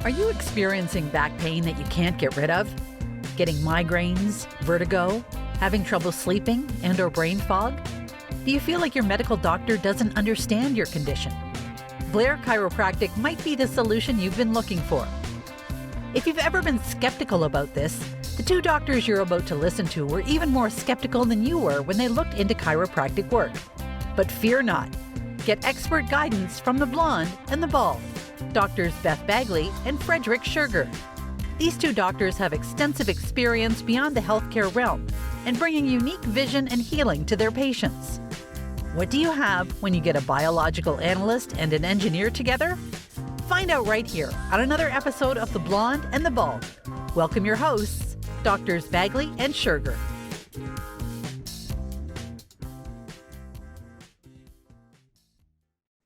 Are you experiencing back pain that you can't get rid of? Getting migraines, vertigo, having trouble sleeping, and/or brain fog? Do you feel like your medical doctor doesn't understand your condition? Blair Chiropractic might be the solution you've been looking for. If you've ever been skeptical about this, the two doctors you're about to listen to were even more skeptical than you were when they looked into chiropractic work. But fear not. Get expert guidance from the blonde and the bald, Doctors Beth Bagley and Frederick Schurger. These two doctors have extensive experience beyond the healthcare realm and bringing unique vision and healing to their patients. What do you have when you get a biological analyst and an engineer together? Find out right here on another episode of The Blonde and the Bald. Welcome your hosts, Doctors Bagley and Schurger.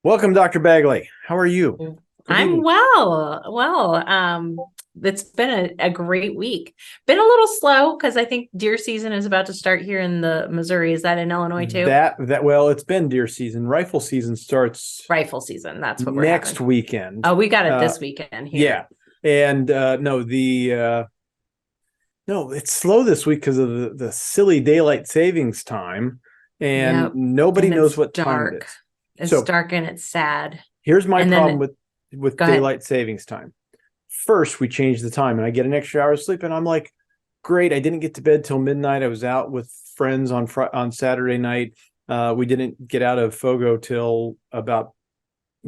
Welcome, Dr. Bagley. How are you? I'm well. It's been a great week. Been a little slow because I think deer season is about to start here in the Missouri. Is that in Illinois too? Well, it's been deer season. Rifle season starts Rifle season. That's what we're next having. weekend. Oh, we got it this weekend here. Yeah, and no, it's slow this week because of the silly daylight savings time, and nobody knows what time it is. It's dark and it's sad. Here's my problem with daylight savings time. First, we changed the time and I get an extra hour of sleep and I'm like, great. I didn't get to bed till midnight. I was out with friends on Saturday night. We didn't get out of Fogo till about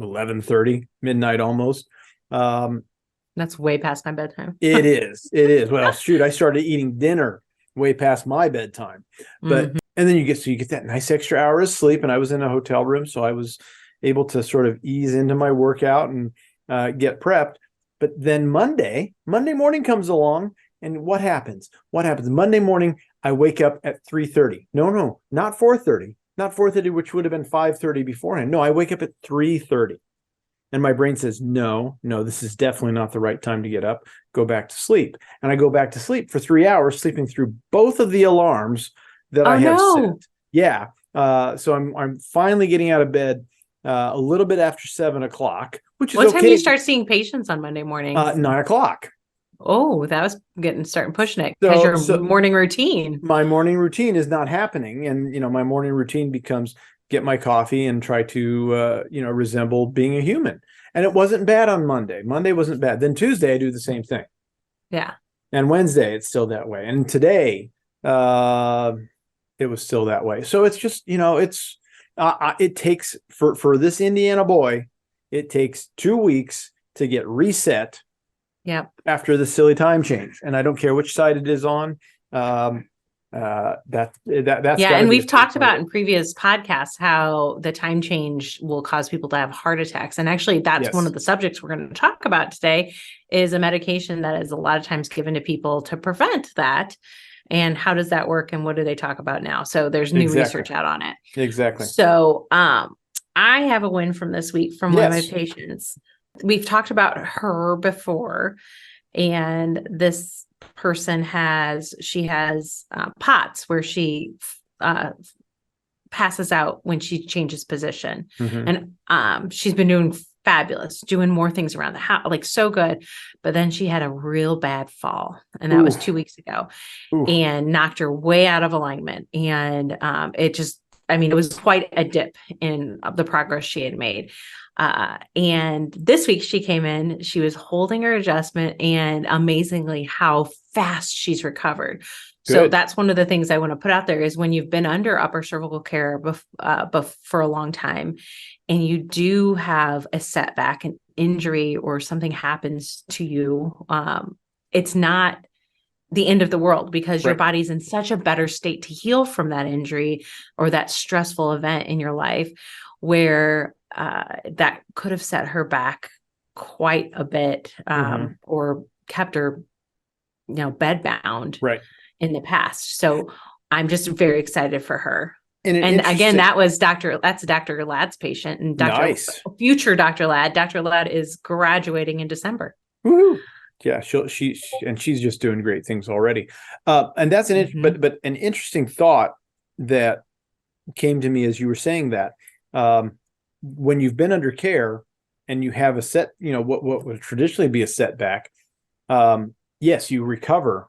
11:30, midnight almost. That's way past my bedtime. It is. Well, shoot, I started eating dinner way past my bedtime. But and then you get that nice extra hour of sleep, and I was in a hotel room, so I was able to sort of ease into my workout and get prepped. But then Monday morning comes along, and what happens? Monday morning, I wake up at 3:30. No, not 4:30. Not 4:30, which would have been 5:30 beforehand. No, I wake up at 3:30. And my brain says, no, this is definitely not the right time to get up. Go back to sleep. And I go back to sleep for 3 hours, sleeping through both of the alarms that I have set. Yeah. So I'm finally getting out of bed a little bit after 7 o'clock, which is okay. What time do you start seeing patients on Monday morning? 9 o'clock. Oh, that was starting pushing it because your morning routine. My morning routine is not happening. And, my morning routine becomes get my coffee and try to, resemble being a human. And it wasn't bad on Monday. Monday wasn't bad. Then Tuesday, I do the same thing. Yeah. And Wednesday, it's still that way. And today, it was still that way. So it's just, it takes for this Indiana boy, it takes 2 weeks to get reset. Yep. After the silly time change. And I don't care which side it is on. That's and we've talked about in previous podcasts how the time change will cause people to have heart attacks. And actually that's one of the subjects we're going to talk about today is a medication that is a lot of times given to people to prevent that. And how does that work? And what do they talk about now? So there's new research out on it. Exactly. So I have a win from this week from one of my patients. We've talked about her before, and this person has POTS where she passes out when she changes position. And she's been doing fabulous, doing more things around the house, like so good. But then she had a real bad fall, and that was 2 weeks ago, and knocked her way out of alignment. And it was quite a dip in the progress she had made. And this week she came in, she was holding her adjustment, and amazingly how fast she's recovered. Good. So that's one of the things I want to put out there is when you've been under upper cervical care for a long time, and you do have a setback, an injury, or something happens to you, it's not the end of the world because your body's in such a better state to heal from that injury or that stressful event in your life where that could have set her back quite a bit, or kept her, bedbound in the past. So I'm just very excited for her. And again, that's Dr. Ladd's patient, and future Dr. Ladd. Dr. Ladd is graduating in December. Woo-hoo. Yeah, she's just doing great things already. And that's but an interesting thought that came to me as you were saying that. When you've been under care, and you have a set, what would traditionally be a setback, yes, you recover,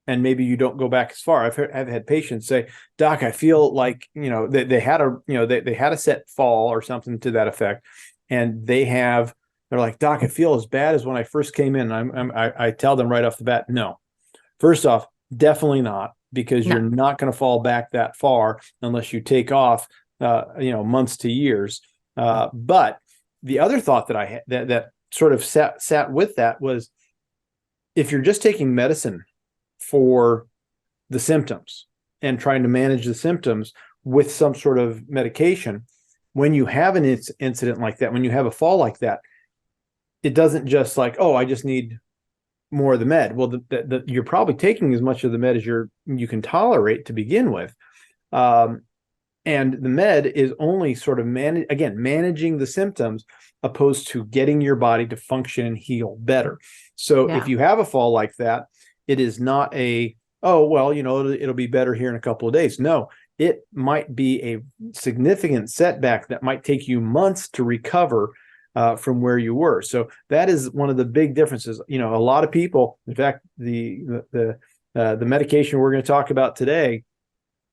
and maybe you don't go back as far. I've had patients say, "Doc, I feel like they had they had a set fall or something to that effect, and they're like, Doc, I feel as bad as when I first came in." I tell them right off the bat, no. First off, definitely not, because you're not going to fall back that far unless you take off, months to years. But the other thought that I had that sort of sat with that was, if you're just taking medicine for the symptoms and trying to manage the symptoms with some sort of medication, when you have an incident like that, when you have a fall like that, it doesn't just like, oh, I just need more of the med. Well, you're probably taking as much of the med as you can tolerate to begin with. And the med is only sort of managing the symptoms, opposed to getting your body to function and heal better. So if you have a fall like that, it is not it'll be better here in a couple of days. No, it might be a significant setback that might take you months to recover from where you were. So that is one of the big differences. A lot of people, in fact, the medication we're going to talk about today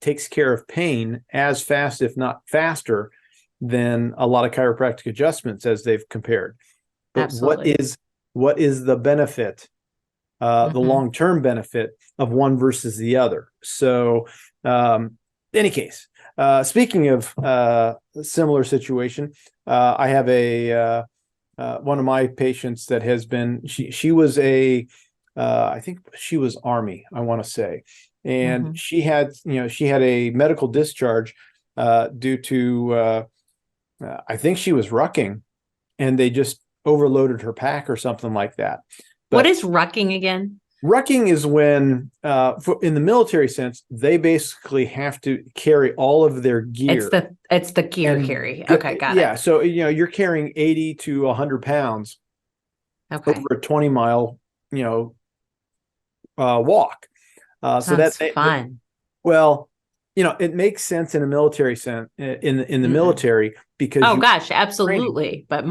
takes care of pain as fast, if not faster, than a lot of chiropractic adjustments as they've compared. But Absolutely. What is the benefit, the long-term benefit of one versus the other? So, any case, speaking of similar situation, I have one of my patients that has been, she was I think she was Army, I want to say. And she had a medical discharge due to, I think she was rucking, and they just overloaded her pack or something like that. But what is rucking again? Rucking is when, in the military sense, they basically have to carry all of their gear. It's the gear carry. Okay, got it. Yeah, so you're carrying 80 to 100 pounds over a 20-mile walk. So that's fun. Well, it makes sense in a military sense, in the military, because gosh, absolutely. But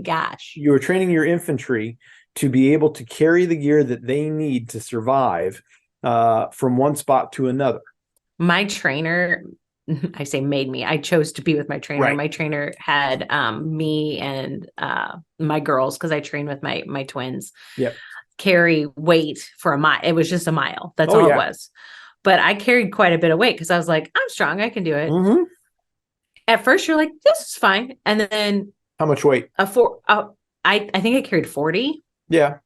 gosh, you are training your infantry to be able to carry the gear that they need to survive from one spot to another. My trainer, I say made me. I chose to be with my trainer. Right. My trainer had me and my girls, because I train with my twins. Yep. Carry weight for a mile. It was just a mile. That's all it was. But I carried quite a bit of weight because I was like, I'm strong. I can do it. At first, you're like, this is fine. And then how much weight? I think I carried 40. Yeah.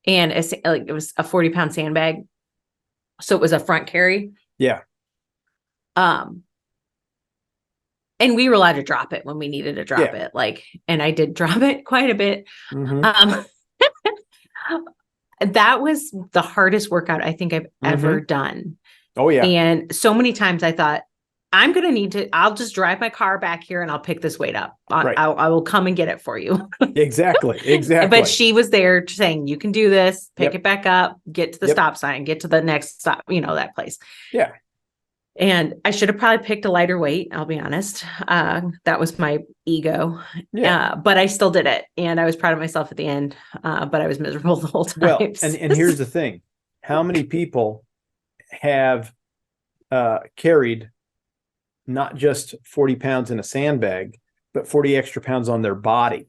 And it was a 40-pound sandbag. So it was a front carry. Yeah. And we were allowed to drop it when we needed to drop it. And I did drop it quite a bit. That was the hardest workout I think I've ever done. Oh yeah. And so many times I thought, I'm going to need to, I'll just drive my car back here and I'll pick this weight up. I will come and get it for you. Exactly. But she was there saying, you can do this, pick it back up, get to the stop sign, get to the next stop, that place. Yeah. And I should have probably picked a lighter weight. I'll be honest. That was my ego. Yeah. But I still did it. And I was proud of myself at the end. But I was miserable the whole time. Well, and here's the thing. How many people have carried not just 40 pounds in a sandbag, but 40 extra pounds on their body?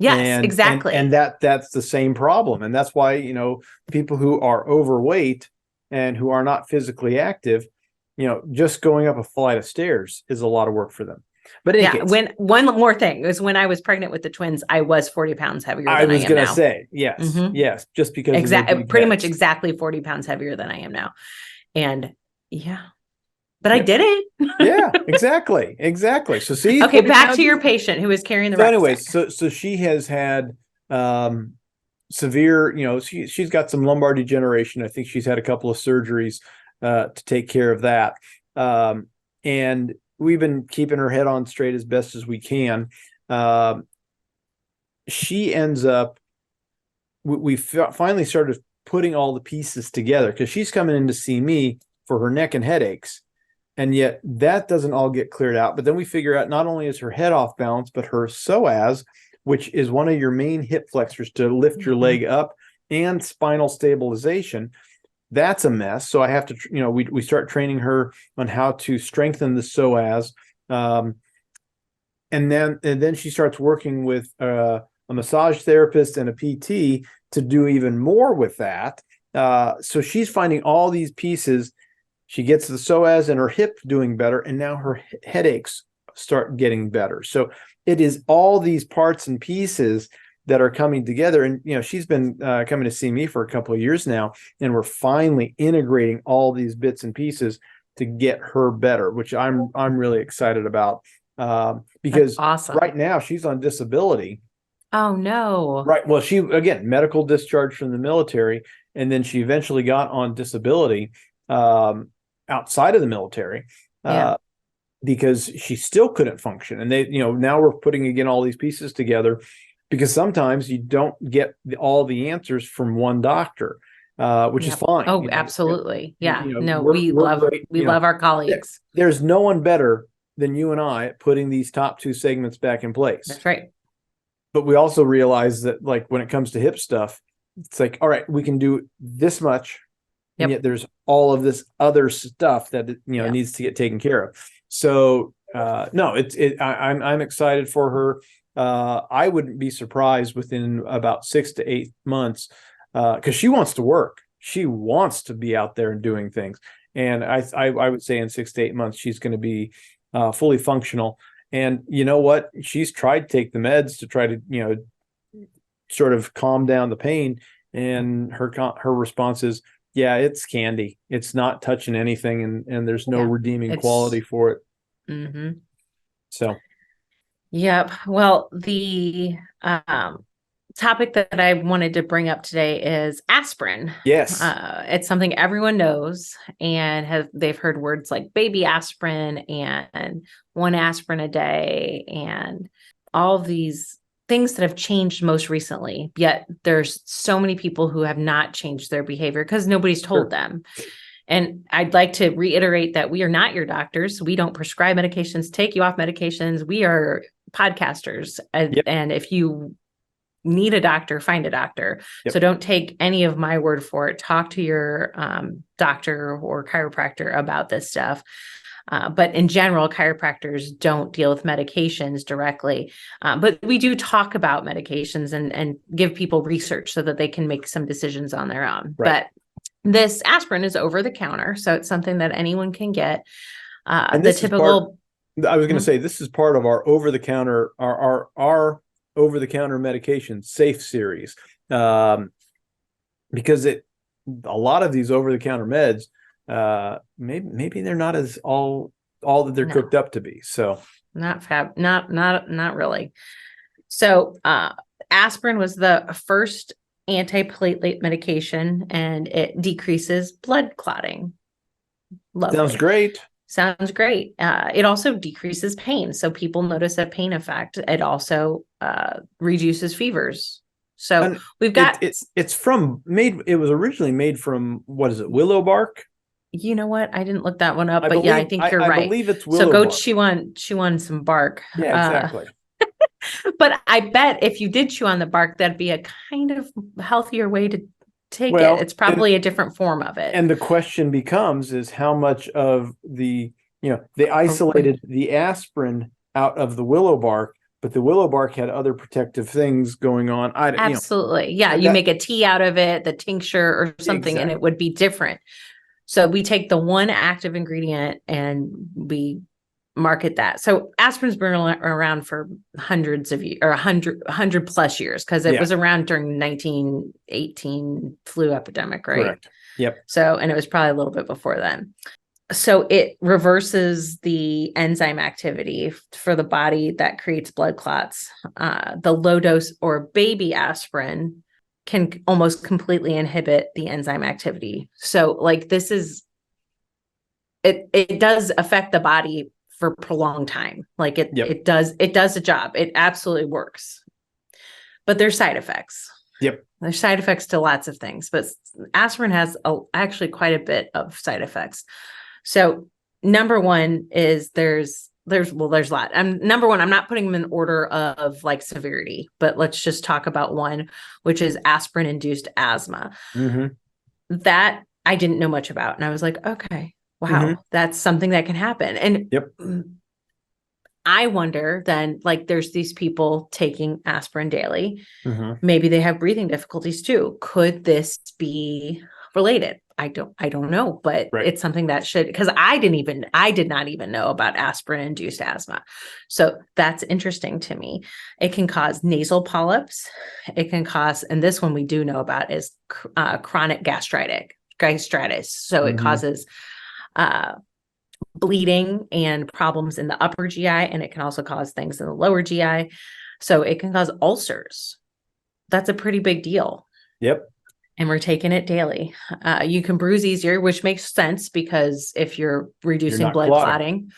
Yes, exactly. And that's the same problem. And that's why, people who are overweight and who are not physically active, just going up a flight of stairs is a lot of work for them. But one more thing is, when I was pregnant with the twins, I was 40 pounds heavier than I am now. I was going to say, yes, just because pretty much exactly 40 pounds heavier than I am now. And but I did it. Yeah, exactly. So see, okay, back to your patient who is carrying the rucksack. Anyway, so she has had severe, she's got some lumbar degeneration. I think she's had a couple of surgeries to take care of that. And we've been keeping her head on straight as best as we can. She ends up, we finally started putting all the pieces together, because she's coming in to see me for her neck and headaches. And yet that doesn't all get cleared out. But then we figure out not only is her head off balance, but her psoas, which is one of your main hip flexors to lift your leg up, and spinal stabilization, that's a mess. So I have to, we start training her on how to strengthen the psoas. And then she starts working with a massage therapist and a PT to do even more with that. So she's finding all these pieces. She gets the psoas and her hip doing better, and now her headaches start getting better. So it is all these parts and pieces that are coming together. And, she's been coming to see me for a couple of years now, and we're finally integrating all these bits and pieces to get her better, which I'm really excited about. Because awesome. Right now she's on disability. Oh no. Right. Well, she, again, medical discharge from the military, and then she eventually got on disability outside of the military because she still couldn't function. And they, now we're putting again all these pieces together, because sometimes you don't get all the answers from one doctor, which is fine. Oh, absolutely. Yeah. We love our colleagues. There's no one better than you and I at putting these top two segments back in place. That's right. But we also realize that, like, when it comes to hip stuff, it's like, all right, we can do this much, and yet there's all of this other stuff that needs to get taken care of. So I'm excited for her. I wouldn't be surprised within about 6 to 8 months, because she wants to work. She wants to be out there and doing things. And I would say in 6 to 8 months, she's going to be fully functional. And you know what? She's tried to take the meds to try to, sort of calm down the pain. And her response is, yeah, it's candy. It's not touching anything. And there's no redeeming quality for it. Mm-hmm. So. Yep. Well, the topic that I wanted to bring up today is aspirin. Yes. It's something everyone knows, and they've heard words like baby aspirin and 1 aspirin a day and all these things that have changed most recently. Yet there's so many people who have not changed their behavior because nobody's told them. And I'd like to reiterate that we are not your doctors. We don't prescribe medications, take you off medications. We are podcasters. And if you need a doctor, find a doctor. So don't take any of my word for it. Talk to your doctor or chiropractor about this stuff. But in general, chiropractors don't deal with medications directly. But we do talk about medications and give people research so that they can make some decisions on their own. Right. But this aspirin is over the counter, so it's something that anyone can get. And the typical. I was going to say, this is part of our over the counter, our over the counter medication safe series, because a lot of these over the counter meds, maybe they're not as all that they're cooked up to be. So not really. So aspirin was the first antiplatelet medication, and it decreases blood clotting. Lovely. Sounds great. It also decreases pain. So people notice a pain effect. It also reduces fevers. So we've got it was originally made from, what is it, willow bark? You know what? I didn't look that one up, but I think you're right. I believe it's willow so go bark. chew on some bark. Yeah, exactly. But I bet if you did chew on the bark, that'd be a kind of healthier way to take it. It's probably a different form of it. And the question becomes is how much of they isolated the aspirin out of the willow bark, but the willow bark had other protective things going on. Absolutely. You make a tea out of it, the tincture or something, and it would be different. So we take the one active ingredient and we market that. So aspirin's been around for hundreds of years, or 100 plus years, because it was around during 1918 flu epidemic, right? Correct. Yep. So, and it was probably a little bit before then. So it reverses the enzyme activity for the body that creates blood clots. The low dose or baby aspirin can almost completely inhibit the enzyme activity. So like this is, it does affect the body for a prolonged time. Like it does a job. It absolutely works. But there's side effects. Yep. There's side effects to lots of things, but aspirin has actually quite a bit of side effects. So number one is there's a lot. Number one, I'm not putting them in order of like severity, but let's just talk about one, which is aspirin induced asthma. That I didn't know much about. And I was like, okay, wow, that's something that can happen. And I wonder then, like, there's these people taking aspirin daily. Maybe they have breathing difficulties too. Could this be related? I don't know, but it's something that should, because I did not even know about aspirin induced asthma. So that's interesting to me. It can cause nasal polyps. It can cause, and this one we do know about is chronic gastritis. So it causes bleeding and problems in the upper GI, and it can also cause things in the lower GI. So it can cause ulcers. That's a pretty big deal. And we're taking it daily. You can bruise easier, which makes sense because if you're reducing blood clotting,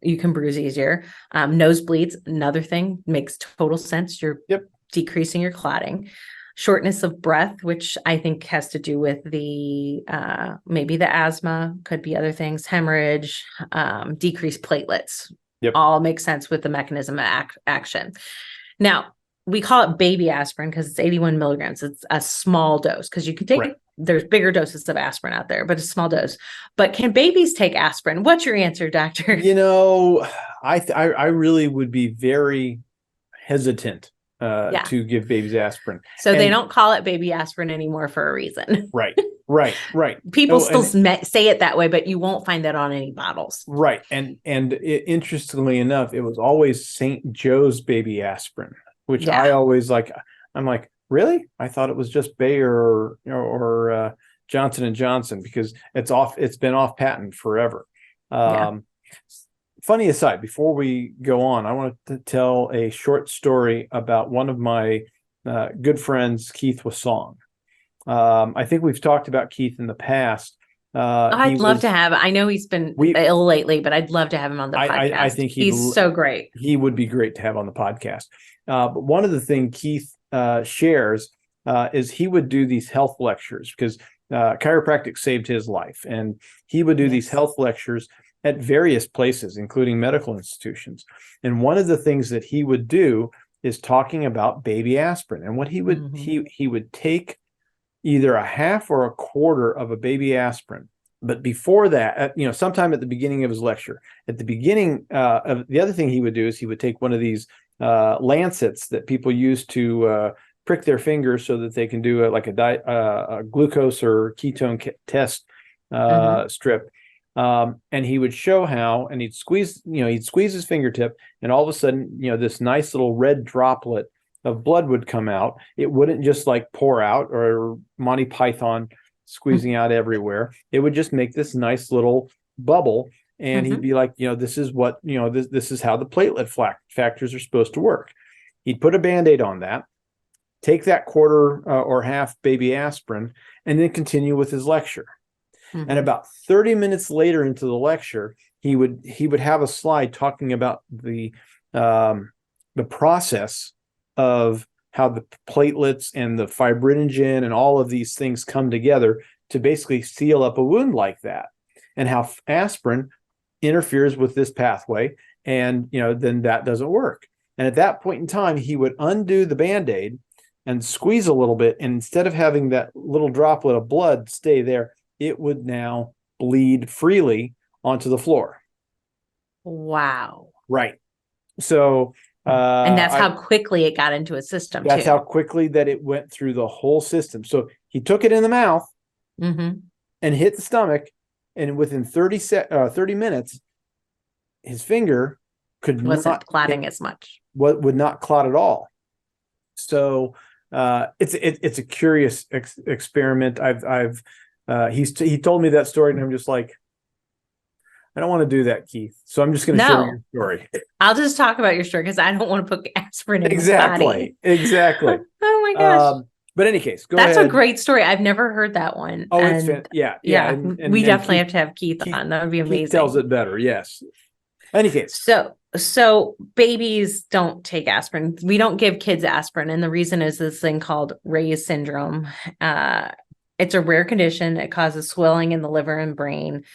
you can bruise easier. Nosebleeds, another thing, makes total sense. You're decreasing your clotting. Shortness of breath, which I think has to do with the maybe the asthma, could be other things, hemorrhage, decreased platelets. All make sense with the mechanism of action. Now, we call it baby aspirin because it's 81 milligrams. It's a small dose because you can take there's bigger doses of aspirin out there, but a small dose. But can babies take aspirin? What's your answer, doctor? You know, I really would be very hesitant to give babies aspirin. So they don't call it baby aspirin anymore for a reason. Right. People still say it that way, but you won't find that on any bottles. Right. And interestingly enough, it was always St. Joe's baby aspirin, which I always like. I'm like, really? I thought it was just Bayer or Johnson and Johnson because it's been off patent forever. Funny aside, before we go on, I want to tell a short story about one of my good friends, Keith Wassong. I think we've talked about Keith in the past. I'd love to have. I know he's been ill lately, but I'd love to have him on the podcast. I think he's so great. He would be great to have on the podcast. But one of the things Keith shares is he would do these health lectures because chiropractic saved his life, and he would do these health lectures at various places, including medical institutions. And one of the things that he would do is talking about baby aspirin, and what he would he would take either a half or a quarter of a baby aspirin. But before that, sometime at the beginning of his lecture, at the beginning of the other thing he would do is he would take one of these lancets that people use to prick their fingers so that they can do a glucose or ketone test strip. And he would show how, and he'd squeeze his fingertip, and all of a sudden, this nice little red droplet of blood would come out. It wouldn't just like pour out or Monty Python squeezing out everywhere. It would just make this nice little bubble. And he'd be like, this is what, this is how the platelet factors are supposed to work. He'd put a Band-Aid on that, take that quarter or half baby aspirin, and then continue with his lecture. And about 30 minutes later into the lecture, he would have a slide talking about the process of how the platelets and the fibrinogen and all of these things come together to basically seal up a wound like that, and how aspirin interferes with this pathway, and then that doesn't work. And at that point in time, he would undo the Band-Aid and squeeze a little bit, and instead of having that little droplet of blood stay there, it would now bleed freely onto the floor. Wow. Right. So and that's how quickly it got into a system. That's how quickly that it went through the whole system. So he took it in the mouth and hit the stomach, and within 30 minutes, his finger wasn't clotting as much. Would not clot at all. So it's a curious experiment. He told me that story, and I'm just like, I don't want to do that, Keith. So I'm just going to share your story. I'll just talk about your story because I don't want to put aspirin in Exactly. your body. Exactly. Oh my gosh. But in any case, That's a great story. I've never heard that one. Oh, it's yeah. And we definitely have to have Keith on. That would be amazing. Keith tells it better. Yes. In any case. So babies don't take aspirin. We don't give kids aspirin. And the reason is this thing called Ray's syndrome. It's a rare condition. It causes swelling in the liver and brain.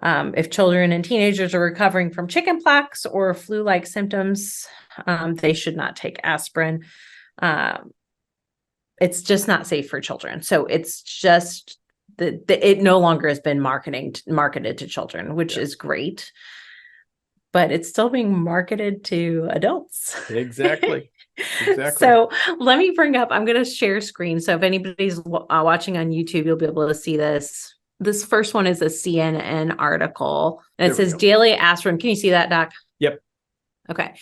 If children and teenagers are recovering from chickenpox or flu-like symptoms, they should not take aspirin. It's just not safe for children. So it's just it no longer has been marketed to children, which is great, but it's still being marketed to adults. Exactly. So let me bring up, I'm going to share screen. So if anybody's watching on YouTube, you'll be able to see this. This first one is a CNN article, and it says daily aspirin. Can you see that, Doc? Yep. Okay.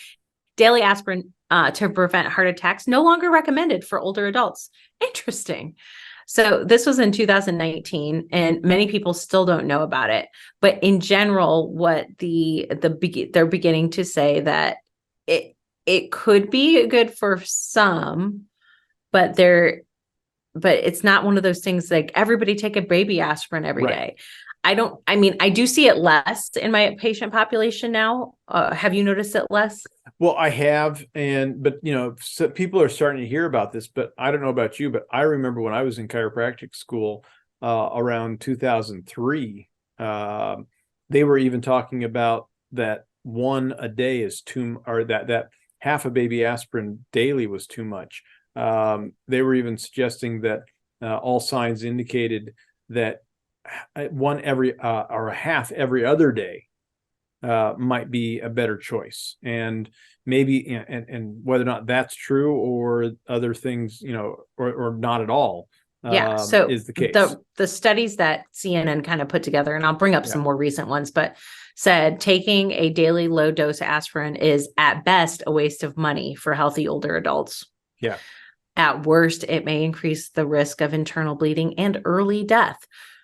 Daily aspirin to prevent heart attacks no longer recommended for older adults. Interesting. So this was in 2019, and many people still don't know about it. But in general, what they're beginning to say that it could be good for some, but it's not one of those things like everybody take a baby aspirin every day. I do see it less in my patient population now. Have you noticed it less? Well, I have, but so people are starting to hear about this, but I don't know about you, but I remember when I was in chiropractic school around 2003, they were even talking about that one a day is too, or that half a baby aspirin daily was too much. They were even suggesting that all signs indicated that one every or a half every other day might be a better choice. And maybe, and whether or not that's true or other things, or not at all, so is the case. The studies that CNN kind of put together, and I'll bring up some more recent ones, but said taking a daily low dose aspirin is at best a waste of money for healthy older adults. Yeah. At worst, it may increase the risk of internal bleeding and early death.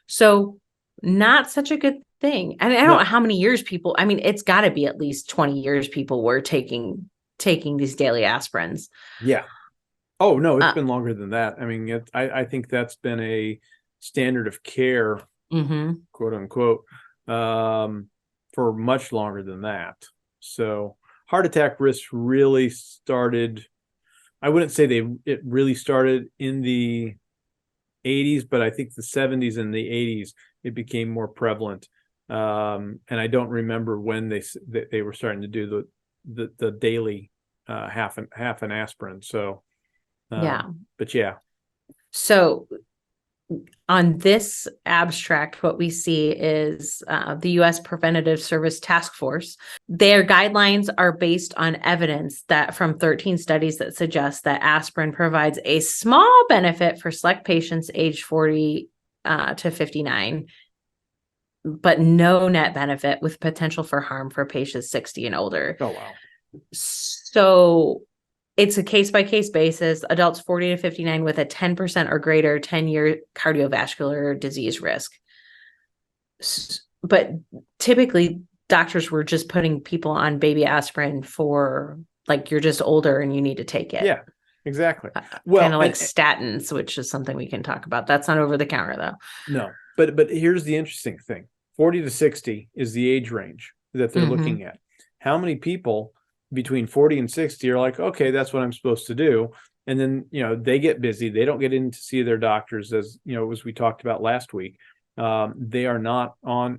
So not such a good thing. And I don't know how many years people, it's got to be at least 20 years people were taking these daily aspirins. Yeah. Oh, no, it's been longer than that. I think that's been a standard of care, quote unquote, for much longer than that. So heart attack risk really started, I wouldn't say it really started in the 80s, but I think the 70s and the 80s, it became more prevalent. And I don't remember when they were starting to do the daily half an aspirin. So, but yeah. So on this abstract, what we see is the U.S. Preventative Service Task Force. Their guidelines are based on evidence that from 13 studies that suggest that aspirin provides a small benefit for select patients aged 40 to 59, but no net benefit with potential for harm for patients 60 and older. Oh, wow. So it's a case-by-case basis, adults 40 to 59 with a 10% or greater 10-year cardiovascular disease risk. But typically, doctors were just putting people on baby aspirin for, like, you're just older and you need to take it. Yeah, exactly. Well, kind of like statins, which is something we can talk about. That's not over the counter, though. No, but here's the interesting thing. 40 to 60 is the age range that they're looking at. How many people between 40 and 60 are like, okay, that's what I'm supposed to do. And then, they get busy. They don't get in to see their doctors, as we talked about last week. They are not on,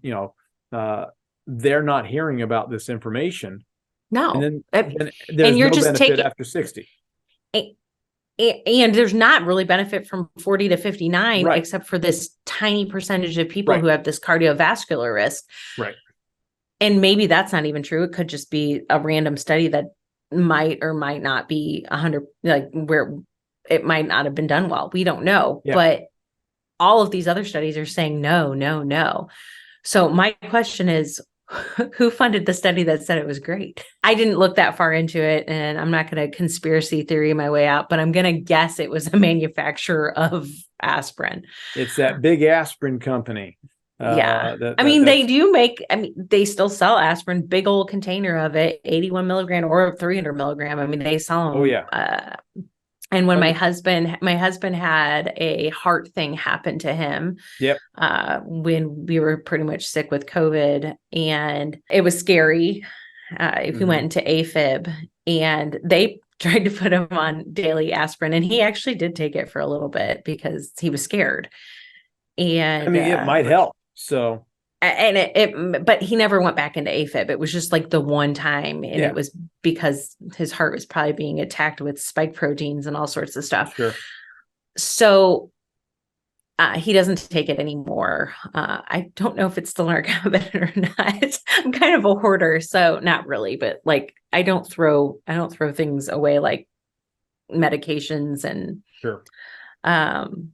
they're not hearing about this information. No. And then there's no benefit after 60. And there's not really benefit from 40 to 59, except for this tiny percentage of people who have this cardiovascular risk. Right. And maybe that's not even true. It could just be a random study that might or might not be 100, like where it might not have been done well. We don't know. Yeah. But all of these other studies are saying no, no, no. So my question is, who funded the study that said it was great? I didn't look that far into it, and I'm not going to conspiracy theory my way out, but I'm going to guess it was a manufacturer of aspirin. It's that big aspirin company. They do make, they still sell aspirin, big old container of it, 81 milligram or 300 milligram. They sell them. Oh, yeah. And when my husband had a heart thing happen to him, when we were pretty much sick with COVID, and it was scary. He went into AFib, and they tried to put him on daily aspirin, and he actually did take it for a little bit because he was scared. And it might help. So And but he never went back into AFib. It was just like the one time. And it was because his heart was probably being attacked with spike proteins and all sorts of stuff. Sure. So he doesn't take it anymore. I don't know if it's still in our cabinet or not. I'm kind of a hoarder, so not really, but like I don't throw things away like medications and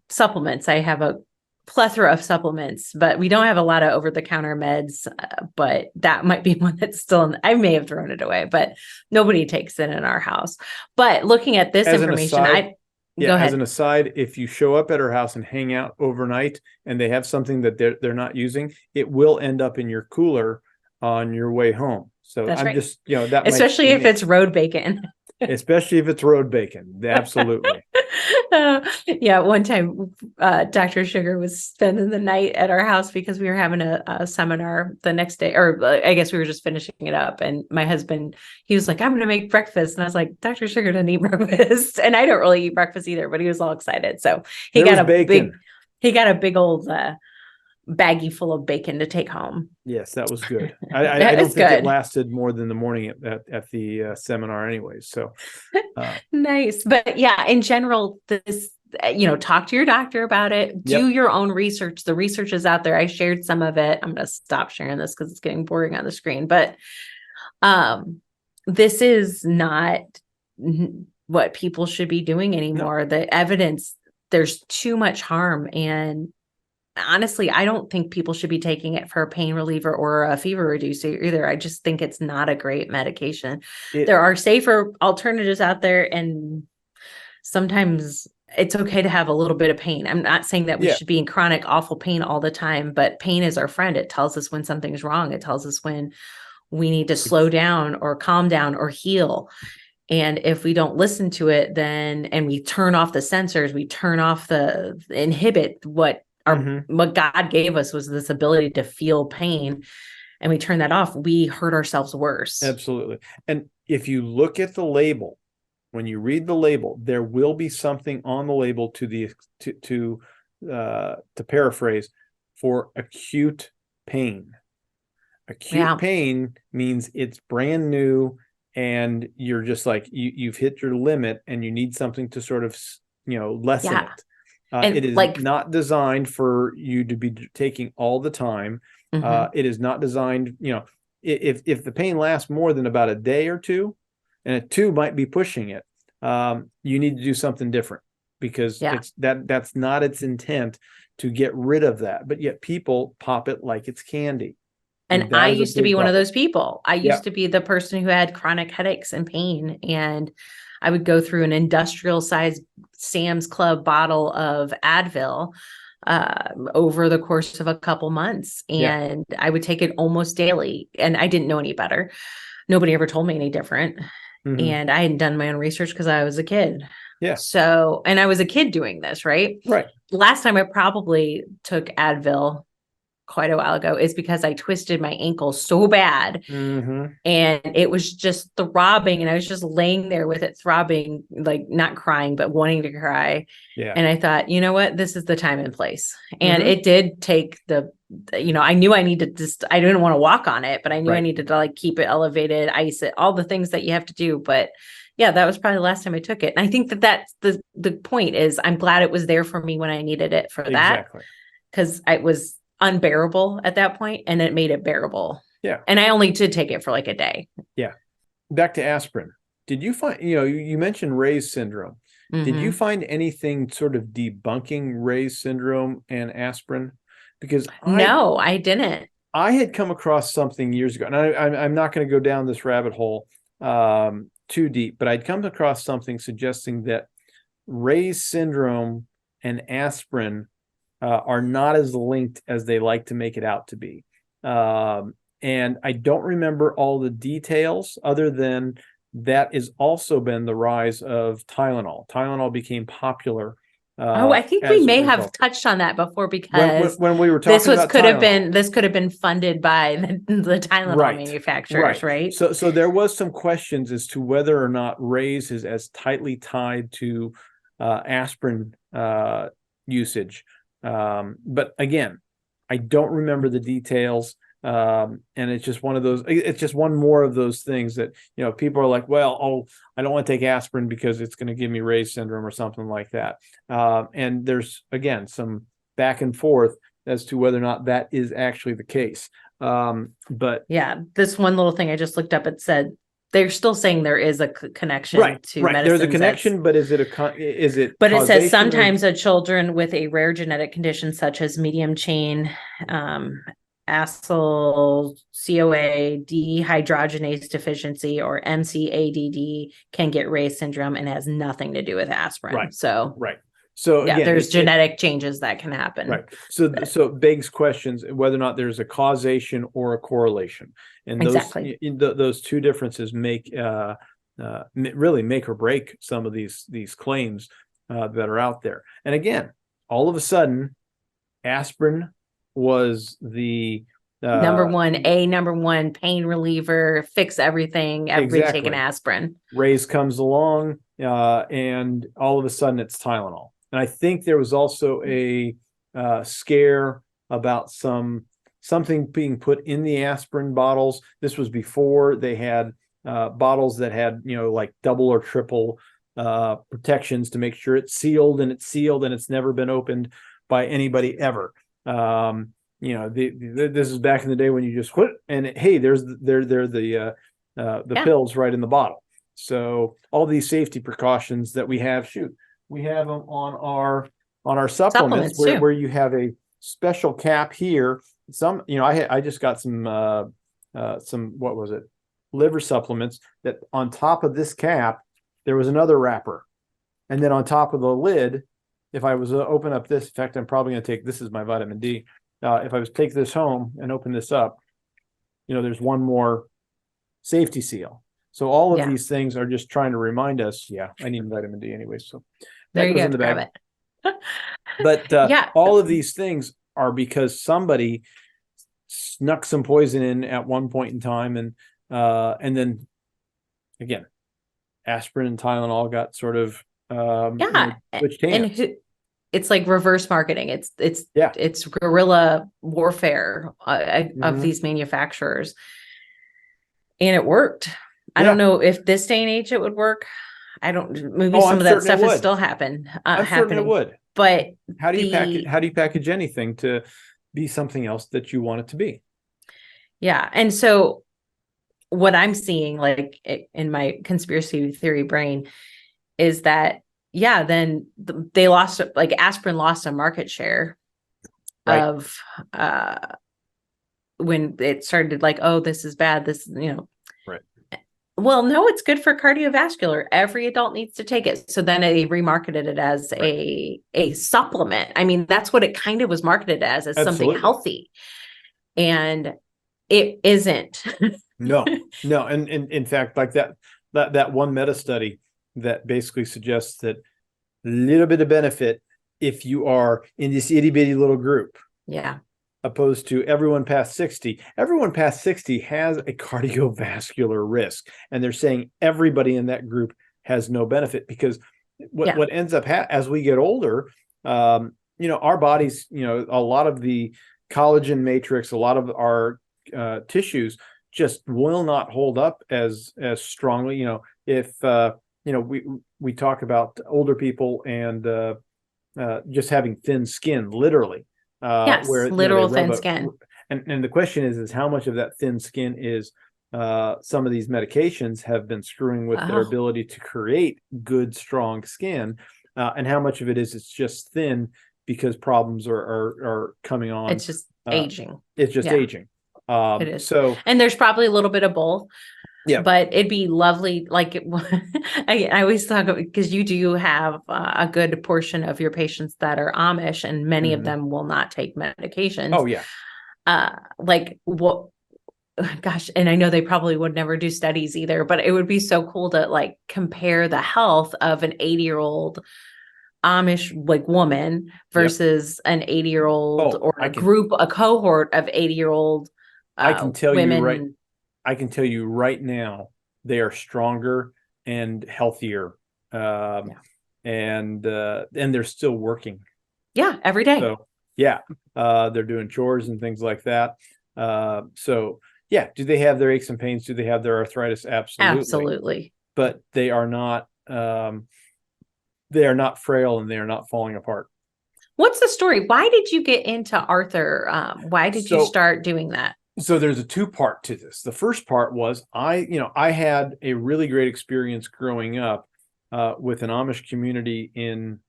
supplements. I have a plethora of supplements, but we don't have a lot of over-the-counter meds. But that might be one that's still I may have thrown it away, but nobody takes it in our house. But looking at this information, go ahead. As an aside, if you show up at her house and hang out overnight and they have something that they're not using, it will end up in your cooler on your way home. So that's right. Just, that especially if it's road bacon. Especially if it's road bacon. Absolutely. One time Dr. Schurger was spending the night at our house because we were having a seminar the next day, or I guess we were just finishing it up. And my husband, he was like, I'm going to make breakfast. And I was like, Dr. Schurger doesn't eat breakfast. And I don't really eat breakfast either, but he was all excited. So he got a big old baggie full of bacon to take home. Yes, that was good. I don't think it lasted more than the morning at the seminar anyways. So nice. But yeah, in general, this, talk to your doctor about it. Do your own research. The research is out there. I shared some of it. I'm going to stop sharing this because it's getting boring on the screen. But this is not what people should be doing anymore. No. The evidence, there's too much harm. And honestly, I don't think people should be taking it for a pain reliever or a fever reducer either. I just think it's not a great medication. There are safer alternatives out there, and sometimes it's okay to have a little bit of pain. I'm not saying that we should be in chronic, awful pain all the time, but pain is our friend. It tells us when something's wrong. It tells us when we need to slow down or calm down or heal. And if we don't listen to it, and we turn off the sensors, we turn off inhibit what God gave us was this ability to feel pain, and we turn that off, we hurt ourselves worse. Absolutely. And if you look at the label, when you read the label, there will be something on the label to paraphrase, for acute pain. Acute pain means it's brand new and you're just like, you've hit your limit and you need something to sort of, lessen it. It is not designed for you to be taking all the time. It is not designed, if the pain lasts more than about a day or two, and a 2 might be pushing it, you need to do something different, because that's not its intent to get rid of that. But yet people pop it like it's candy. And I used to be one of those people. I used to be the person who had chronic headaches and pain, and I would go through an industrial sized Sam's Club bottle of Advil over the course of a couple months. And I would take it almost daily, and I didn't know any better. Nobody ever told me any different. And I hadn't done my own research because I was a kid. Yeah. So, and I was a kid doing this, right? Right. Last time I probably took Advil quite a while ago is because I twisted my ankle so bad and it was just throbbing, and I was just laying there with it throbbing, like not crying, but wanting to cry. Yeah. And I thought, you know what, this is the time and place. And it did take I knew I needed to, I didn't want to walk on it, but I knew I needed to keep it elevated, ice it, all the things that you have to do. But yeah, that was probably the last time I took it. And I think that's the point is, I'm glad it was there for me when I needed it for that. Because it was unbearable at that point, and it made it bearable. Yeah. And I only did take it for like a day. Yeah. Back to aspirin. Did you find, you mentioned Ray's syndrome. Did you find anything sort of debunking Ray's syndrome and aspirin? Because no, I didn't. I had come across something years ago, and I'm not going to go down this rabbit hole too deep, but I'd come across something suggesting that Ray's syndrome and aspirin are not as linked as they like to make it out to be. And I don't remember all the details, other than that has also been the rise of Tylenol. Tylenol became popular. I think we may have touched on that before, because when we were talking about Tylenol, this could have been funded by the Tylenol manufacturers, right? So there was some questions as to whether or not Ray's is as tightly tied to aspirin usage. But again, I don't remember the details. And it's just one of those, it's just one more of those things that, people are like, well, oh, I don't want to take aspirin because it's going to give me Ray's syndrome or something like that. And there's, again, some back and forth as to whether or not that is actually the case. But yeah, this one little thing I just looked up, it said they're still saying there is a connection to right. There's a medicines. connection, but is it But it says causation sometimes a children with a rare genetic condition such as medium chain acyl CoA dehydrogenase deficiency or MCADD can get Ray's syndrome and has nothing to do with aspirin. Right. So right. So yeah, again, there's genetic changes that can happen. Right. So it begs questions whether or not there's a causation or a correlation, and Exactly. those two differences make really make or break some of these claims that are out there. And again, all of a sudden, aspirin was the number one pain reliever, fix everything. Everybody taking aspirin. Ray's comes along, and all of a sudden it's Tylenol. And I think there was also a scare about something being put in the aspirin bottles. This was before they had bottles that had, like double or triple protections to make sure it's sealed and it's never been opened by anybody ever. This is back in the day when you just quit and hey, there's the pills right in the bottle. So all these safety precautions that we have, we have them on our supplements where you have a special cap here. I just got some what was it? Liver supplements that on top of this cap, there was another wrapper. And then on top of the lid, if I was to open up this, in fact, I'm probably going to take, this is my vitamin D. If I was to take this home and open this up, there's one more safety seal. So all of these things are just trying to remind us, I need vitamin D anyway. So there you go, in the grab it. But all of these things are because somebody snuck some poison in at one point in time, and then again, aspirin and Tylenol got sort of switched hands. And it's like reverse marketing. It's guerrilla warfare of these manufacturers, and it worked. I don't know if this day and age it would work. I don't. Maybe some of that stuff is still happening. I'm certain it would. But how do you package anything to be something else that you want it to be? Yeah, and so what I'm seeing, like in my conspiracy theory brain, is that then they lost, like aspirin lost a market share of when it started, like, oh, this is bad. This, right. Well, no, it's good for cardiovascular. Every adult needs to take it. So then they remarketed it as a supplement. I mean, that's what it kind of was marketed as something healthy. And it isn't. No. And in fact, like that one meta study that basically suggests that a little bit of benefit if you are in this itty bitty little group. Yeah. Opposed to everyone past 60. Everyone past 60 has a cardiovascular risk. And they're saying everybody in that group has no benefit because what ends up as we get older, our bodies, a lot of the collagen matrix, a lot of our tissues just will not hold up as strongly. If we talk about older people and just having thin skin, literally. Where literal thin skin. And the question is how much of that thin skin is some of these medications have been screwing with their ability to create good, strong skin, and how much of it is it's just thin because problems are coming on. It's just aging. It's just aging. It is. So, and there's probably a little bit of both. Yeah, but it'd be lovely. Like I always talk about, because you do have a good portion of your patients that are Amish, and many of them will not take medications. Oh yeah. Like what? Gosh, and I know they probably would never do studies either, but it would be so cool to like compare the health of an 80-year-old Amish like woman versus an 80-year-old or a cohort of 80-year-old. I can tell women. You right. I can tell you right now, they are stronger and healthier, and they're still working. Yeah, every day. So Yeah. They're doing chores and things like that. So yeah, do they have their aches and pains? Do they have their arthritis? Absolutely. Absolutely. But they are not frail, and they are not falling apart. What's the story? Why did you get into Arthur? Why did you start doing that? So there's a two-part to this. The first part was I had a really great experience growing up with an Amish community in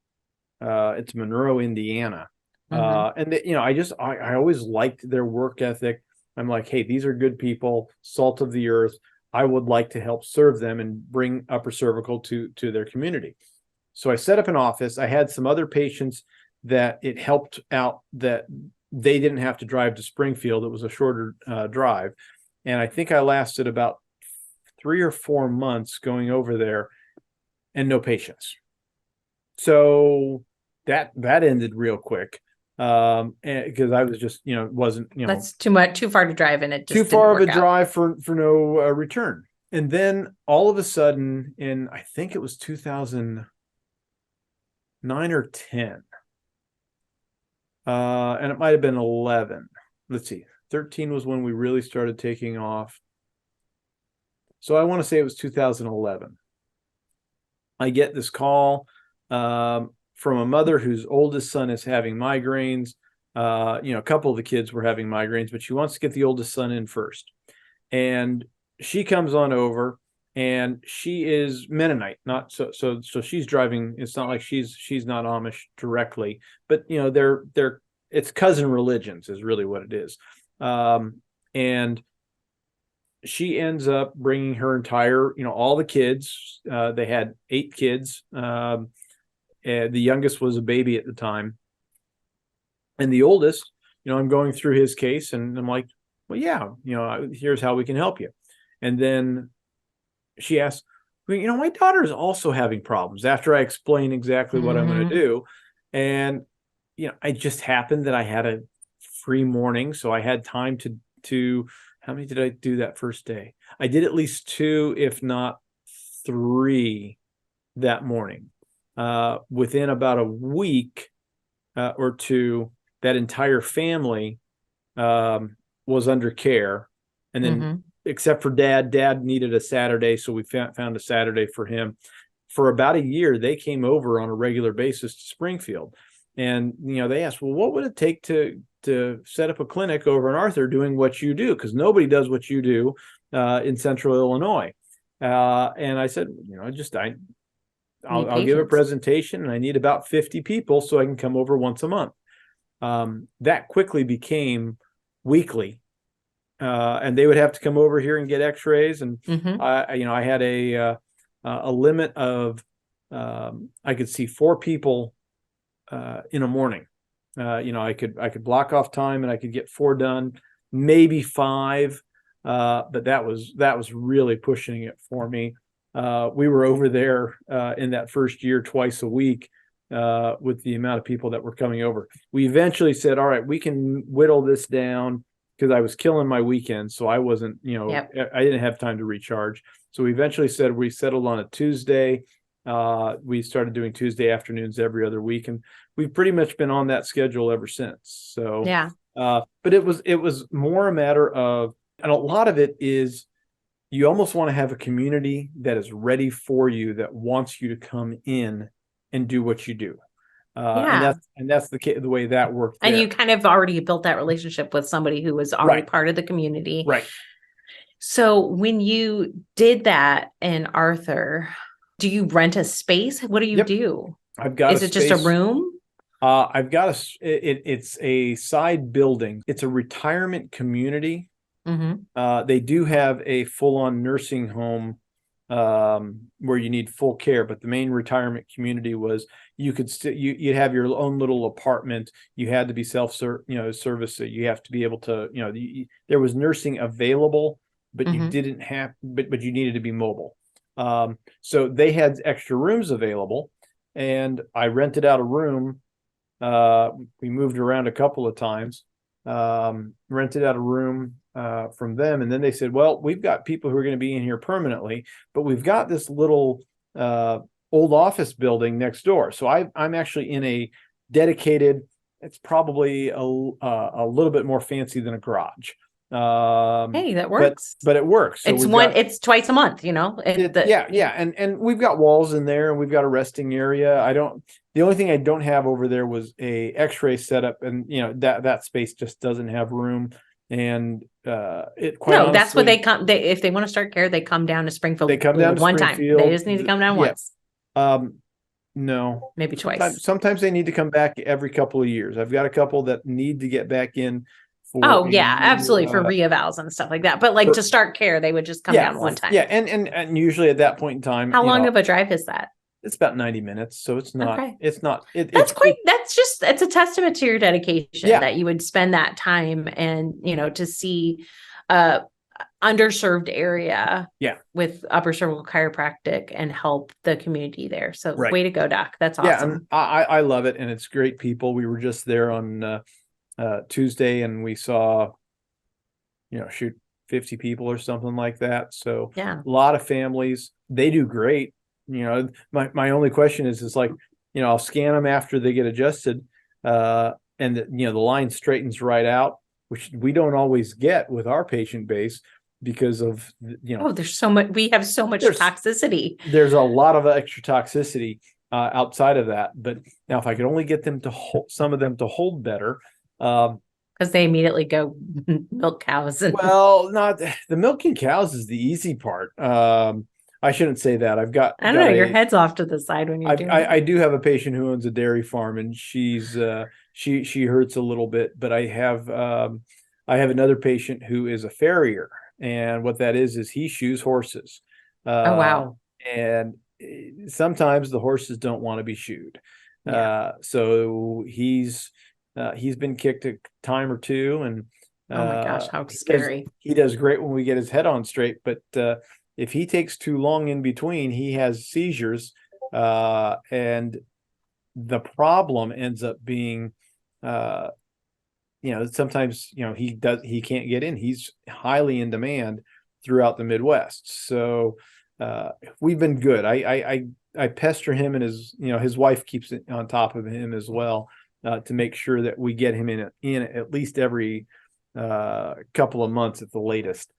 it's Monroe, Indiana. And I always liked their work ethic. I'm like, hey, these are good people, salt of the earth. I would like to help serve them and bring upper cervical to their community. So I set up an office. I had some other patients that it helped out that they didn't have to drive to Springfield. It was a shorter drive. And I think I lasted about 3 or 4 months going over there and no patients. So that ended real quick. Because I was just, wasn't, that's too far to drive, and it just too far of a drive for no return. And then all of a sudden, in I think it was 2009 or 10, and it might have been 11. Let's see, 13 was when we really started taking off. So I want to say it was 2011. I get this call from a mother whose oldest son is having migraines. A couple of the kids were having migraines, but she wants to get the oldest son in first. And she comes on over, and she is Mennonite, not so she's driving. It's not like she's not Amish directly, but it's cousin religions is really what it is. And she ends up bringing her entire, all the kids. They had 8 kids. The youngest was a baby at the time. And the oldest, I'm going through his case, and I'm like, well, yeah, here's how we can help you. And then she asked, well, my daughter is also having problems, after I explain exactly what I'm going to do. And, it just happened that I had a free morning. So I had time to how many did I do that first day? I did at least 2, if not 3 that morning. Within about a week or 2, that entire family was under care. And then except for dad needed a Saturday. So we found a Saturday for him. For about a year, they came over on a regular basis to Springfield. And, they asked, well, what would it take to set up a clinic over in Arthur doing what you do? Because nobody does what you do in Central Illinois. And I said, I'll give a presentation, and I need about 50 people so I can come over once a month. That quickly became weekly. And they would have to come over here and get x-rays. And I had a limit of, I could see 4 people in a morning. I could block off time, and I could get 4 done, maybe 5. But that was really pushing it for me. We were over there in that first year twice a week with the amount of people that were coming over. We eventually said, all right, we can whittle this down, because I was killing my weekends. So I wasn't, I didn't have time to recharge. So we eventually said we settled on a Tuesday. We started doing Tuesday afternoons every other week, and we've pretty much been on that schedule ever since. So, but it was more a matter of, and a lot of it is, you almost want to have a community that is ready for you, that wants you to come in and do what you do. And that's the way that worked. And you kind of already built that relationship with somebody who was already part of the community. Right. So when you did that in Arthur, do you rent a space? What do you do? Is it just a room? I've got it's a side building. It's a retirement community. They do have a full-on nursing home where you need full care, but the main retirement community was you could you'd have your own little apartment. You had to be service. So you have to be able to, there was nursing available, but you didn't have, but you needed to be mobile. So they had extra rooms available, and I rented out a room. We moved around a couple of times, rented out a room from them. And then they said, well, we've got people who are going to be in here permanently, but we've got this little old office building next door. So I'm actually in a dedicated it's probably a little bit more fancy than a garage. Hey, that works. But it works. So it's twice a month, and we've got walls in there, and we've got a resting area. The only thing I don't have over there was a X-ray setup, and that space just doesn't have room. And honestly, that's what they come. If they want to start care, they come down to Springfield. They come down to one Springfield. time. They just need to come down once. No, maybe twice. Sometimes they need to come back every couple of years. I've got a couple that need to get back in. Absolutely, for reevals and stuff like that. But to start care, they would just come down one time. Yeah, and usually at that point in time, how long of a drive is that? It's about 90 minutes, so it's not. Okay. It's not. It's a testament to your dedication that you would spend that time and to see underserved area with upper cervical chiropractic and help the community there. So way to go, Doc. That's awesome. Yeah, and I love it, and it's great people. We were just there on Tuesday, and we saw 50 people or something like that. So a lot of families. They do great. My only question is like, I'll scan them after they get adjusted, and the line straightens right out, which we don't always get with our patient base because of there's so much. We have so much toxicity. There's a lot of extra toxicity outside of that. But now, if I could only get them to some of them to hold better. Because they immediately go milk cows. Not the milking cows is the easy part. I shouldn't say that. I don't know. Your head's off to the side when you're doing it. I do have a patient who owns a dairy farm, and she's she hurts a little bit. But I have another patient who is a farrier, and what that is he shoes horses. Oh wow! And sometimes the horses don't want to be shoed. So he's been kicked a time or two, and oh my gosh, how scary! He does great when we get his head on straight, but if he takes too long in between, he has seizures, and the problem ends up being, sometimes he can't get in. He's highly in demand throughout the Midwest, so we've been good. I pester him, and his wife keeps it on top of him as well. To make sure that we get him in at least every couple of months at the latest.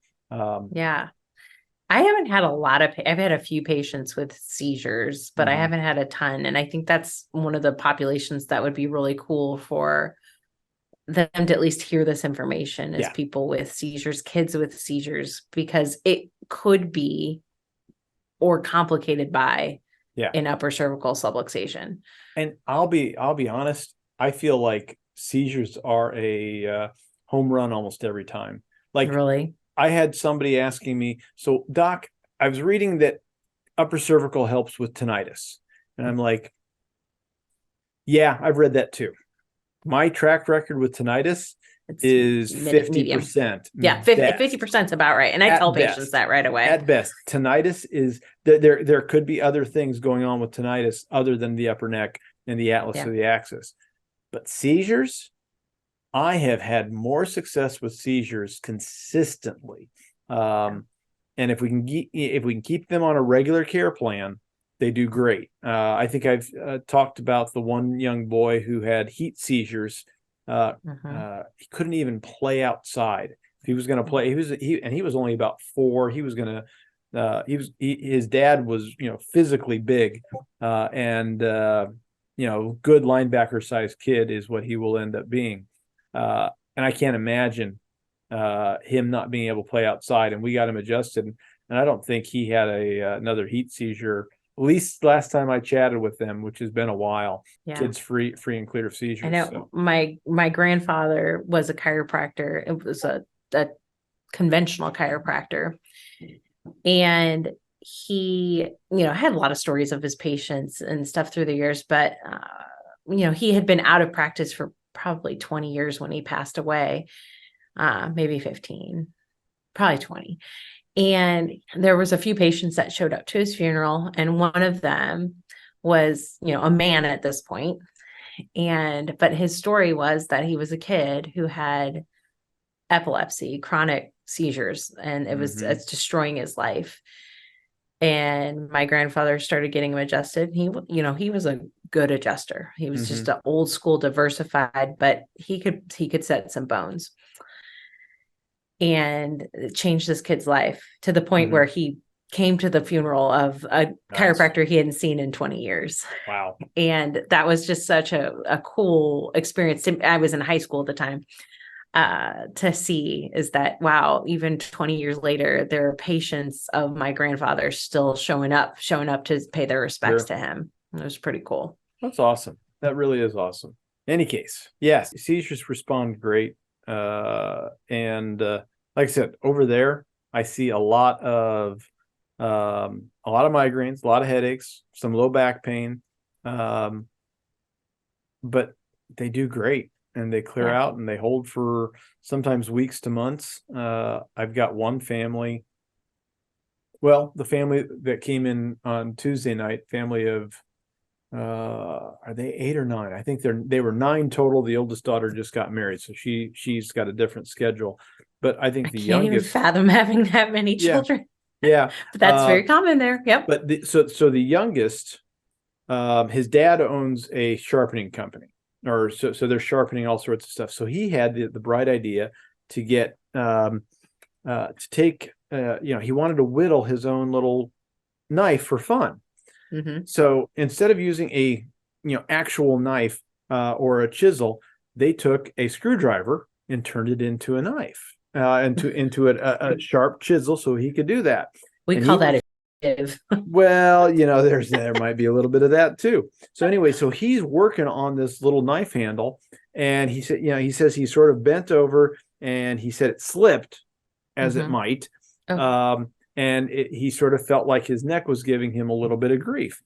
I haven't had I've had a few patients with seizures, but I haven't had a ton. And I think that's one of the populations that would be really cool for them to at least hear this information is people with seizures, kids with seizures, because it could be or complicated by an upper cervical subluxation. And I'll be honest. I feel like seizures are a home run almost every time. Like really, I had somebody asking me, so Doc, I was reading that upper cervical helps with tinnitus. And I'm like, yeah, I've read that too. My track record with tinnitus is 50%. Yeah, 50% is about right. And I tell patients that right away. At best, tinnitus is, there could be other things going on with tinnitus other than the upper neck and the atlas of the axis. But seizures, I have had more success with seizures consistently, and if we can keep them on a regular care plan, they do great. I think I've talked about the one young boy who had heat seizures. He couldn't even play outside. If he was going to play, he was only about 4. He was going to. His dad was physically big, and good linebacker sized kid is what he will end up being. And I can't imagine him not being able to play outside. And we got him adjusted, and I don't think he had another heat seizure. At least last time I chatted with them, which has been a while. Kids free and clear of seizures. I know. So. My grandfather was a chiropractor. It was a conventional chiropractor, and he had a lot of stories of his patients and stuff through the years, but he had been out of practice for probably 20 years when he passed away, maybe 15, probably 20. And there was a few patients that showed up to his funeral, and one of them was a man at this point, but his story was that he was a kid who had epilepsy, chronic seizures, and it's destroying his life. And my grandfather started getting him adjusted. He was a good adjuster. He was just an old school diversified, but he could set some bones. And it changed this kid's life to the point where he came to the funeral of a chiropractor he hadn't seen in 20 years. Wow. And that was just such a cool experience. I was in high school at the time. To see is that, wow, even 20 years later, there are patients of my grandfather still showing up to pay their respects to him. It was pretty cool. That's awesome. That really is awesome. Any case, yes, seizures respond great. And like I said, over there, I see a lot of migraines, a lot of headaches, some low back pain. But they do great. And they clear out and they hold for sometimes weeks to months. I've got one family. Well, the family that came in on Tuesday night, family of, are they 8 or 9? I think they were 9 total. The oldest daughter just got married, so she's got a different schedule. But I think the youngest, can't even fathom having that many children. Yeah, but that's very common there. Yep. But so the youngest, his dad owns a sharpening company. Or so they're sharpening all sorts of stuff. So he had the bright idea to get to take he wanted to whittle his own little knife for fun. So instead of using a actual knife or a chisel, they took a screwdriver and turned it into a knife, into a sharp chisel, so he could do that. We call that a well, there might be a little bit of that too. So anyway, so he's working on this little knife handle, and he says he sort of bent over, and he said it slipped, as it might, and he sort of felt like his neck was giving him a little bit of grief.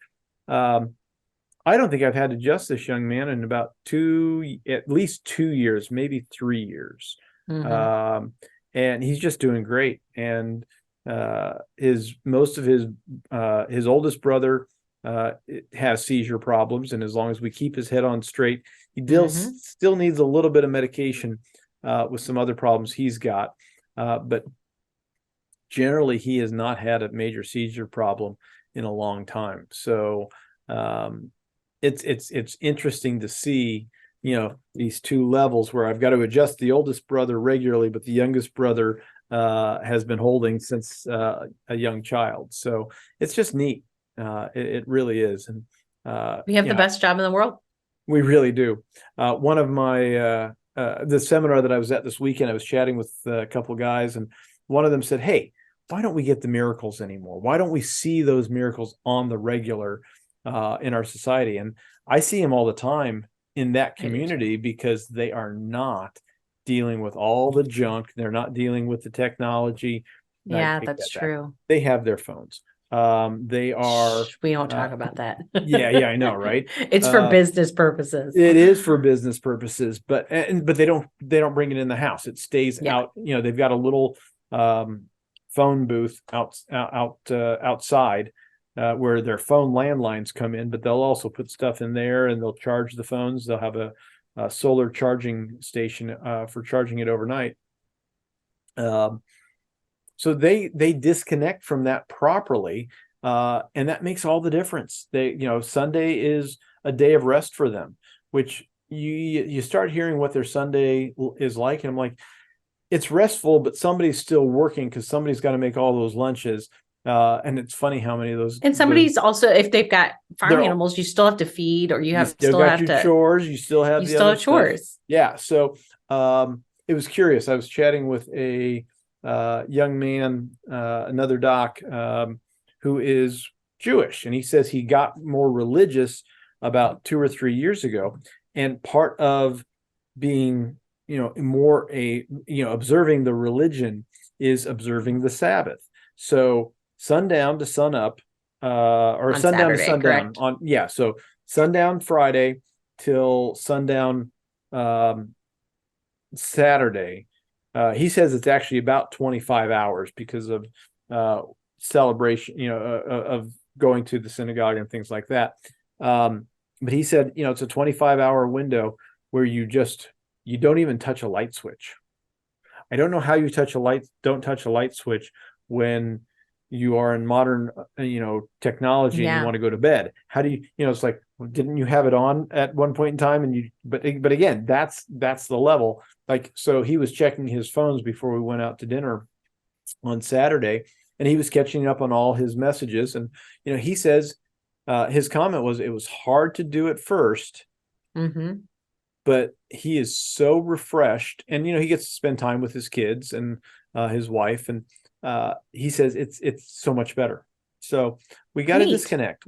I don't think I've had to adjust this young man in about at least 2 years, maybe 3 years, and he's just doing great. And his oldest brother has seizure problems, and as long as we keep his head on straight, he still needs a little bit of medication with some other problems he's got, but generally he has not had a major seizure problem in a long time. So it's interesting to see these two levels where I've got to adjust the oldest brother regularly, but the youngest brother has been holding since a young child. So it's just neat. It really is. And we have the best job in the world. We really do. One of my the seminar that I was at this weekend, I was chatting with a couple of guys, and one of them said, "Hey, why don't we get the miracles anymore? Why don't we see those miracles on the regular in our society?" And I see them all the time in that community because they are not dealing with all the junk. They're not dealing with the technology. Yeah, that's true. They have their phones. They are. We don't talk about that. yeah, I know, right? It's for business purposes. It is for business purposes, but they don't bring it in the house. It stays out. They've got a little phone booth outside where their phone landlines come in, but they'll also put stuff in there and they'll charge the phones. They'll have a solar charging station for charging it overnight. So they disconnect from that properly, and that makes all the difference. Sunday is a day of rest for them, which you start hearing what their Sunday is like, and I'm like, it's restful, but somebody's still working because somebody's got to make all those lunches. And it's funny how many of those. And somebody's also, if they've got farm animals, you still have to feed, or you still have to chores. You still have chores. Stuff. Yeah. So it was curious. I was chatting with a young man, another doc, who is Jewish, and he says he got more religious about 2 or 3 years ago, and part of being more observing the religion is observing the Sabbath. So sundown to sunup, or on sundown Saturday, to sundown correct. So sundown Friday till sundown Saturday. He says it's actually about 25 hours because of celebration, of going to the synagogue and things like that. But he said, it's a 25-hour window where you don't even touch a light switch. I don't know how you don't touch a light switch when you are in modern, technology and you want to go to bed. How do you, it's like, well, didn't you have it on at one point in time? And but again, that's the level. Like, so he was checking his phones before we went out to dinner on Saturday, and he was catching up on all his messages. And, he says, his comment was, it was hard to do at first, but he is so refreshed, and, he gets to spend time with his kids and his wife. And he says it's so much better. So we got to disconnect.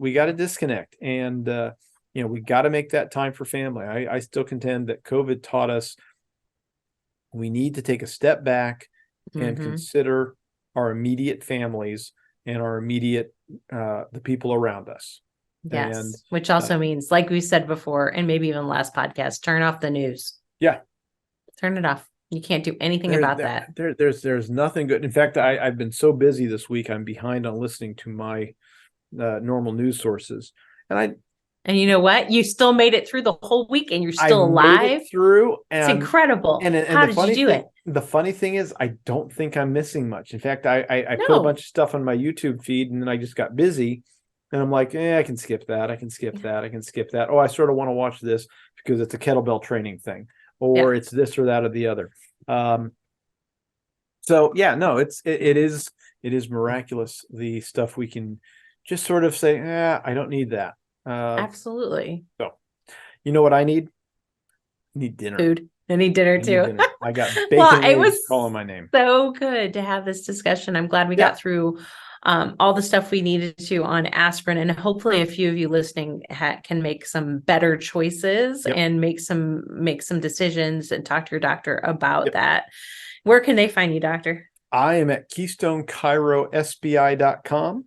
And, we got to make that time for family. I still contend that COVID taught us we need to take a step back and consider our immediate families and our immediate, the people around us. Yes. And, which also means, like we said before, and maybe even last podcast, turn off the news. Yeah. Turn it off. You can't do anything about that. There's nothing good. In fact, I've been so busy this week, I'm behind on listening to my normal news sources. And you know what? You still made it through the whole week, and you're still alive. Made it through. It's incredible. And how did you do it? The funny thing is, I don't think I'm missing much. In fact, I put a bunch of stuff on my YouTube feed, and then I just got busy. And I'm like, I can skip that. I can skip that. Oh, I sort of want to watch this because it's a kettlebell training thing, or it's this or that or the other. So yeah, no, it is miraculous, the stuff we can just sort of say, I don't need that. Absolutely. So, you know what I need? I need dinner. Food. I need dinner too. I got bacon it was calling my name. So good to have this discussion. I'm glad we got through all the stuff we needed to on aspirin, and hopefully a few of you listening can make some better choices and make some decisions and talk to your doctor about that. Where can they find you, doctor? I am at KeystoneChiroSBI.com.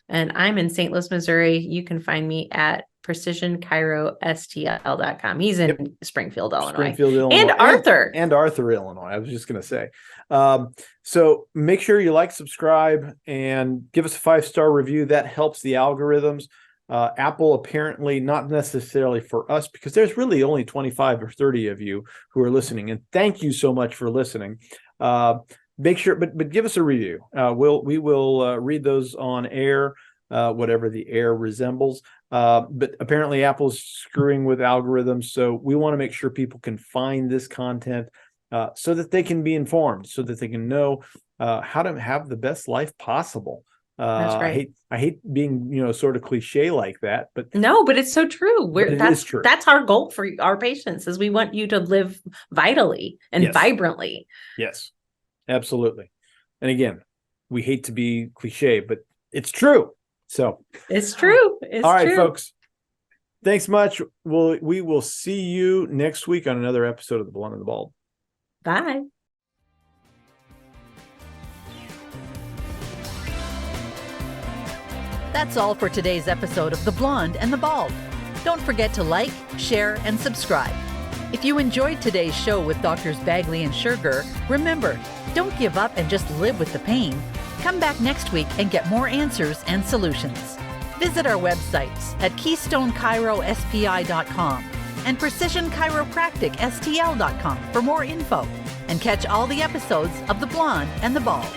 And I'm in St. Louis, Missouri. You can find me at PrecisionChiroSTL.com. He's in Springfield, Illinois. And Arthur. And Arthur, Illinois. I was just going to say. So make sure you like, subscribe, and give us a 5-star review. That helps the algorithms. Apple, apparently not necessarily for us, because there's really only 25 or 30 of you who are listening. And thank you so much for listening. Make sure, but give us a review. We will read those on air, whatever the air resembles. But apparently Apple's screwing with algorithms, so we want to make sure people can find this content so that they can be informed, so that they can know how to have the best life possible. That's right. I hate being sort of cliche like that, but no, but it's so true. It is true. That's our goal for our patients, is we want you to live vitally and vibrantly. Yes. Absolutely. And again, we hate to be cliche, but it's true. So it's true. All right, folks. Thanks much. We will see you next week on another episode of The Blonde and the Bald. Bye. That's all for today's episode of The Blonde and the Bald. Don't forget to like, share, and subscribe. If you enjoyed today's show with Doctors Bagley and Schurger, remember, don't give up and just live with the pain. Come back next week and get more answers and solutions. Visit our websites at KeystoneChiroSPI.com and PrecisionChiropracticSTL.com for more info, and catch all the episodes of The Blonde and the Bald.